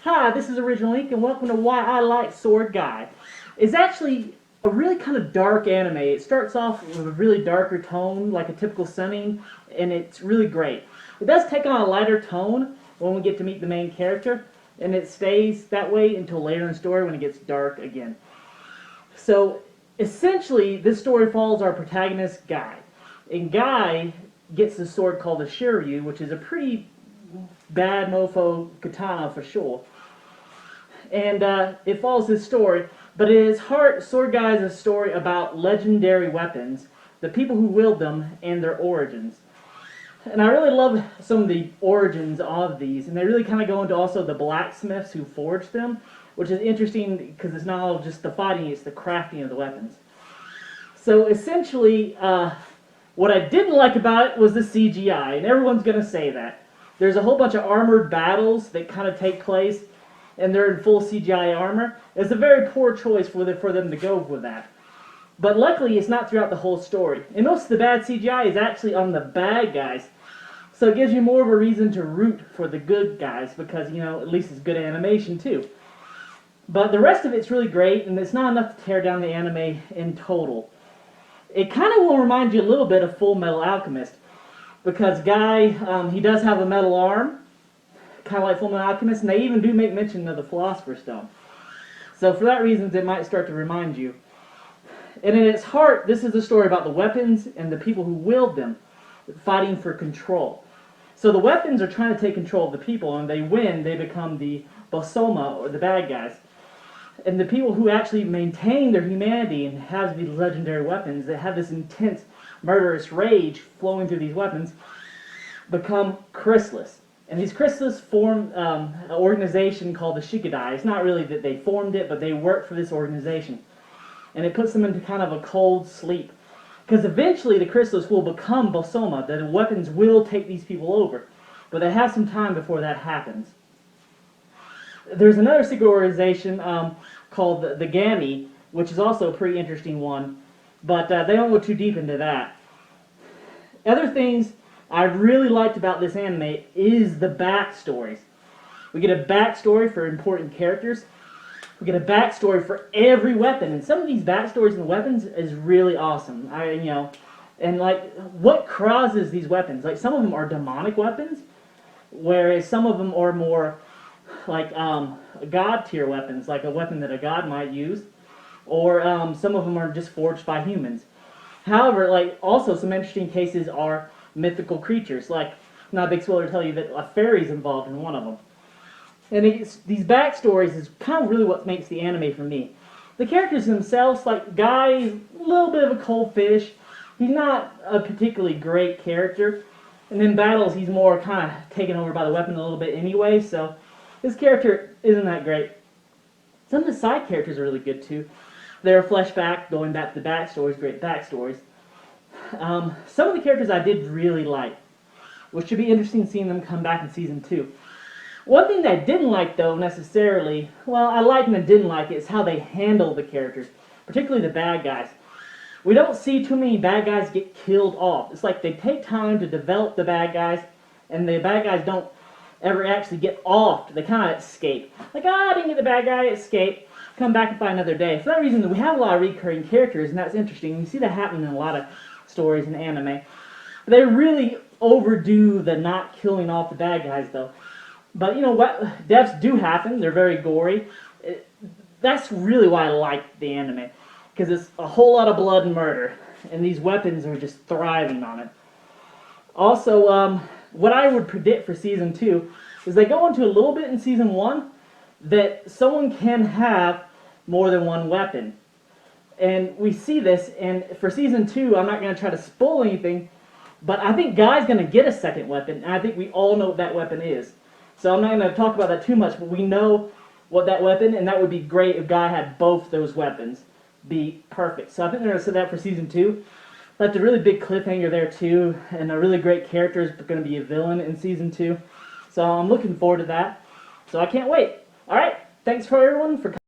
Hi, this is Originalink, and welcome to Why I Like Sword Gai. It's actually a really kind of dark anime. It starts off with a really darker tone, like a typical Sunning, and it's really great. It does take on a lighter tone when we get to meet the main character, and it stays that way until later in the story when it gets dark again. So, essentially, this story follows our protagonist, Gai. And Gai gets this sword called the Shiryu, which is a pretty bad mofo katana for sure. And it follows his story, but at its heart, Sword Gai is a story about legendary weapons, the people who wield them, and their origins. And I really love some of the origins of these, and they really kind of go into also the blacksmiths who forged them, which is interesting because it's not all just the fighting, it's the crafting of the weapons. So essentially, what I didn't like about it was the CGI, and everyone's going to say that. There's a whole bunch of armored battles that kind of take place, and they're in full CGI armor. It's a very poor choice for them to go with that. But luckily, it's not throughout the whole story. And most of the bad CGI is actually on the bad guys. So it gives you more of a reason to root for the good guys, because, at least it's good animation too. But the rest of it's really great, and it's not enough to tear down the anime in total. It kind of will remind you a little bit of Full Metal Alchemist, because Gai, he does have a metal arm, kind of like Full Metal Alchemist, and they even do make mention of the Philosopher's Stone. So for that reason, it might start to remind you. And in its heart, this is a story about the weapons and the people who wield them, fighting for control. So the weapons are trying to take control of the people, and they win, they become the Bosoma, or the bad guys. And the people who actually maintain their humanity and have these legendary weapons, that have this intense, murderous rage flowing through these weapons, become Chrysalis. And these Chrysalis form an organization called the Shikadai. It's not really that they formed it, but they work for this organization. And it puts them into kind of a cold sleep. Because eventually the Chrysalis will become Bosoma, that the weapons will take these people over. But they have some time before that happens. There's another secret organization called the Gami, which is also a pretty interesting one. But they don't go too deep into that. Other things I really liked about this anime is the backstories. We get a backstory for important characters. We get a backstory for every weapon, and some of these backstories and the weapons is really awesome. And like what causes these weapons? Like some of them are demonic weapons, whereas some of them are more like god tier weapons, like a weapon that a god might use, or some of them are just forged by humans. However, like also some interesting cases are mythical creatures. Like, not a big spoiler to tell you that a fairy's involved in one of them. And these backstories is kind of really what makes the anime for me. The characters themselves, like Guy, is a little bit of a cold fish. He's not a particularly great character. And in battles, he's more kind of taken over by the weapon a little bit anyway, so his character isn't that great. Some of the side characters are really good too. They're fleshed back, going back to the backstories, great backstories. Some of the characters I did really like, which should be interesting seeing them come back in Season 2. One thing that I didn't like, though, necessarily, well, I liked and I didn't like it, is how they handle the characters, particularly the bad guys. We don't see too many bad guys get killed off. It's like they take time to develop the bad guys, and the bad guys don't ever actually get offed. They kind of escape. Like, I didn't get the bad guy, escape, come back and fight another day. For that reason, we have a lot of recurring characters, and that's interesting. You see that happening in a lot of stories in anime. They really overdo the not killing off the bad guys, though. But what deaths do happen. They're very gory. That's really why I like the anime, because it's a whole lot of blood and murder, and these weapons are just thriving on it. Also, what I would predict for Season 2 is they go into a little bit in Season 1 that someone can have more than one weapon. And we see this, and for Season 2, I'm not going to try to spoil anything, but I think Guy's going to get a second weapon, and I think we all know what that weapon is. So I'm not going to talk about that too much, but we know what that weapon, and that would be great if Guy had both those weapons. Be perfect. So I think they're going to set that for Season 2. That's a really big cliffhanger there too, and a really great character is going to be a villain in Season 2. So I'm looking forward to that. So I can't wait. Alright, thanks for everyone for coming.